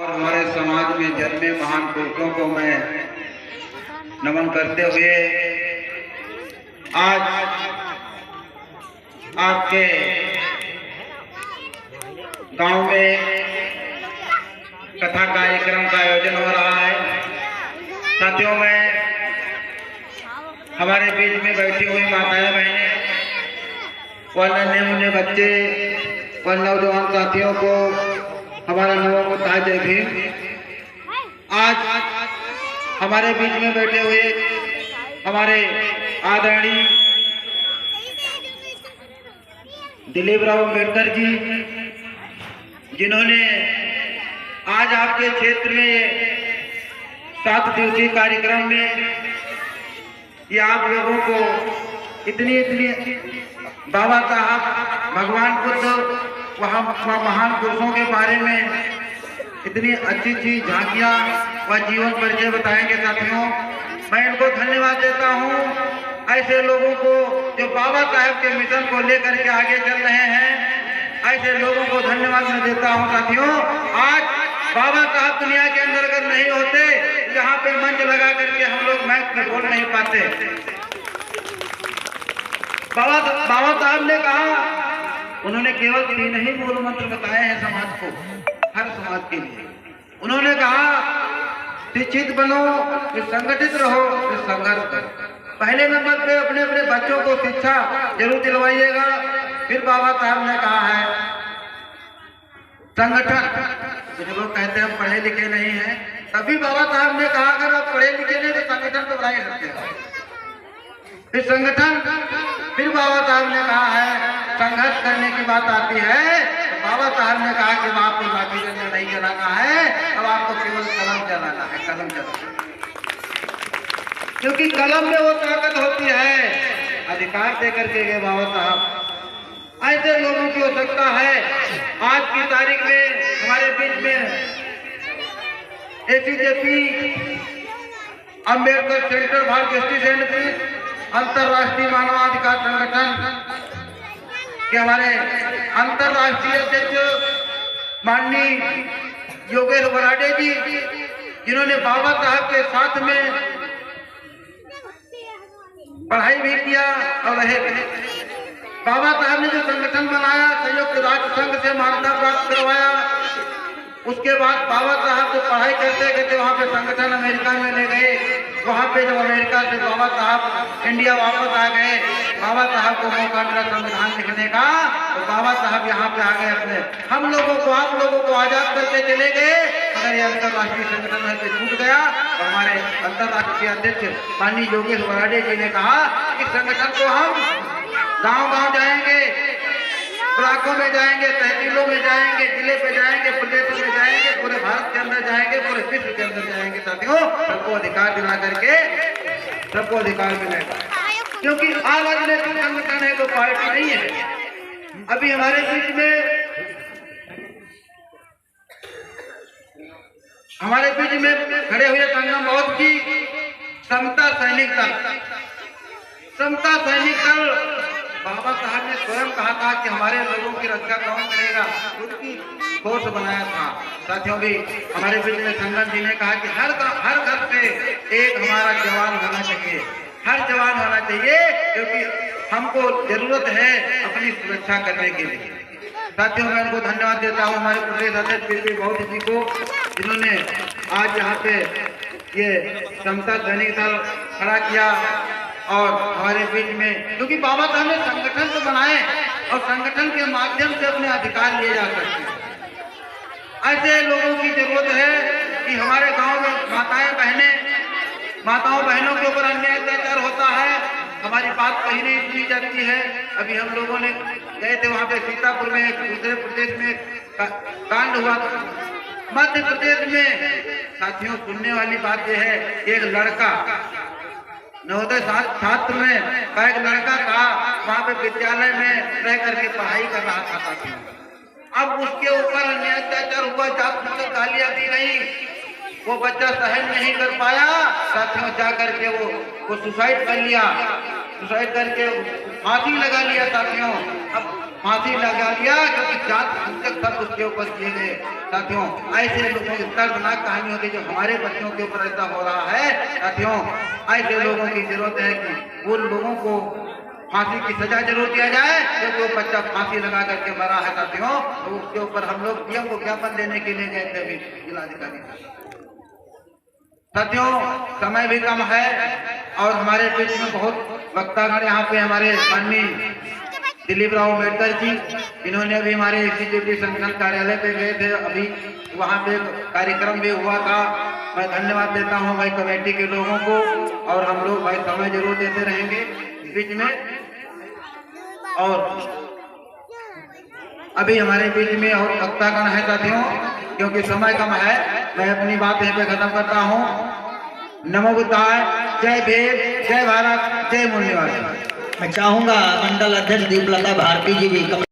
और हमारे समाज में जन्मे महान पुरुषों को मैं नमन करते हुए आज आपके गांव में कथा कार्यक्रम का आयोजन हो रहा है। साथियों में हमारे बीच में बैठी हुई माताएं बहनें व नन्हे मुन्ने बच्चे व नौजवान साथियों को हमारा नमो जय भीम। आज हमारे बीच में बैठे हुए हमारे आदरणीय दिलीप राव अम्बेडकर जी, जिन्होंने आज आपके क्षेत्र में 7 दिवसीय कार्यक्रम में ये आप लोगों को इतनी बाबा साहब, भगवान बुद्ध, वहाँ महान पुरुषों के बारे में इतनी अच्छी झांकियाँ व जीवन परिचय बताएंगे। साथियों, मैं इनको धन्यवाद देता हूँ। ऐसे लोगों को जो बाबा साहब के मिशन को लेकर के आगे चल रहे हैं, ऐसे लोगों को धन्यवाद मैं देता हूँ। साथियों, आज बाबा साहब दुनिया के अंदर अगर नहीं होते, यहाँ पे मंच लगा करके हम लोग मैच में बोल नहीं पाते। बाबा साहब ने कहा, उन्होंने केवल 3 ही मूल मंत्र बताए हैं समाज को, हर समाज के लिए। उन्होंने कहा, शिक्षित बनो, फिर संगठित रहो, फिर संघर्ष करो। पहले नंबर पे अपने अपने बच्चों को शिक्षा जरूर दिलवाइएगा। फिर बाबा साहब ने कहा है संगठन। कुछ लोग कहते हैं हम पढ़े लिखे नहीं हैं, तभी बाबा साहब ने कहा अगर आप पढ़े लिखे नहीं तो संगठन तो बना ही सकते हो। फिर संगठन, फिर बाबा साहब ने कहा है संघर्ष करने की बात आती है तो बाबा साहब ने कहा कि आपको लाठी डंडा नहीं चलाना है, अब आपको केवल कलम चलाना है, कलम चलाना। क्योंकि कलम में वो ताकत होती है, अधिकार दे करके गए बाबा साहब। ऐसे लोगों की आवश्यकता है। आज की तारीख में हमारे बीच में ACJP Ambedkar centre Bharat station अंतरराष्ट्रीय मानवाधिकार संगठन कि हमारे अंतरराष्ट्रीय अध्यक्ष माननीय योगेश बराडे जी, जिन्होंने बाबा साहब के साथ में पढ़ाई भी किया और रहे। बाबा साहब ने जो संगठन बनाया, संयुक्त राष्ट्र संघ से मान्यता प्राप्त करवाया, उसके बाद बाबा साहब जो पढ़ाई करते गए थे वहाँ पे संगठन अमेरिका में ले गए। वहाँ पे जब अमेरिका से बाबा साहब इंडिया वापस आ गए, बाबा साहब को मौका मिला संविधान लिखने का, तो बाबा साहब यहाँ पे आ गए। अपने हम लोगों को, आप लोगों को आजाद करके चले गए। अगर ये अंतरराष्ट्रीय संगठन में से छूट गया तो हमारे अंतरराष्ट्रीय अध्यक्ष माननीय योगेश बराडे जी ने कहा कि संगठन को हम गाँव जाएंगे, ब्लॉकों में जाएंगे, तहसीलों में जाएंगे, जिले पे जाएंगे, प्रदेशों में जाएंगे, पूरे भारत के अंदर जाएंगे, पूरे विश्व के अंदर जाएंगे। साथियों, सबको अधिकार दिला करके सबको अधिकार मिलेगा। क्योंकि आज राजनीतिक संगठन है तो पार्टी नहीं है। अभी हमारे बीच में खड़े हुए संगम बहुत की समता सैनिक दल, समता सैनिक दल। बाबा साहब ने स्वयं कहा था कि हमारे लोगों की रक्षा कौन करेगा, उसकी फोर्स बनाया था। साथियों, भी हमारे बीच में संगम जी ने कहा कि हर घर से एक हमारा जवान होना चाहिए, हर जवान होना चाहिए, क्योंकि हमको जरूरत है अपनी सुरक्षा करने के लिए। साथियों, मैं उनको धन्यवाद देता हूँ, हमारे प्रदेश अध्यक्ष बहुत जी को, जिन्होंने आज यहाँ पे ये समता सैनिक दल खड़ा किया और हमारे बीच में, क्योंकि बाबा साहब ने संगठन तो बनाए और संगठन के माध्यम से अपने अधिकार लिए जा सकते हैं। ऐसे लोगों की जरूरत है कि हमारे गांव में माताओं बहनों के ऊपर अन्याय अत्याचार होता है, हमारी बात कहीं नहीं सुनी जाती है। अभी हम लोगों ने गए थे वहाँ पे सीतापुर में, दूसरे प्रदेश में कांड हुआ, मध्य प्रदेश में। साथियों, सुनने वाली बात यह है, एक लड़का नवोदय छात्र में का एक लड़का था, वहाँ पे विद्यालय में रह करके पढ़ाई कर रहा था। साथियों, अब उसके ऊपर अन्याय अत्याचार हुआ, जात गालियां दी गई, वो बच्चा सहन नहीं कर पाया। साथियों, जा करके वो सुसाइड कर लिया, सुसाइड करके फांसी लगा लिया। साथियों, अब फांसी लगा दिया, क्योंकि जात हत्या सब उसके ऊपर किए गए। साथियों, ऐसे लोगों की दर्दनाक कहानी होती है जो हमारे बच्चों के ऊपर ऐसा हो रहा है। साथियों, ऐसे लोगों की जरूरत है कि उन लोगों को फांसी की सजा जरूर दिया जाए, क्योंकि वो बच्चा फांसी लगा करके मरा है। साथियों, तो उसके ऊपर हम लोग पीएम को ज्ञापन देने के लिए गए थे अभी जिलाधिकारी। साथियों, समय भी कम है और हमारे बीच में बहुत वक्तागण यहाँ पे हमारे माननीय दिलीप राव अम्बेडकर जी, इन्होंने भी हमारे एग्जीक्यूटिव संगठन कार्यालय पे गए थे, अभी वहाँ पे कार्यक्रम भी हुआ था। मैं धन्यवाद देता हूँ भाई कमेटी के लोगों को, और हम लोग भाई समय जरूर देते रहेंगे इस बीच में। और अभी हमारे बीच में और वक्तागण है साथियों, क्योंकि समय कम है, मैं अपनी बात यहीं पे खत्म करता हूँ। नमो बुद्धाय, जय भीम, जय भारत, जय मूल्यवाद। मैं चाहूंगा मंडल अध्यक्ष दीपलता भारती जी भी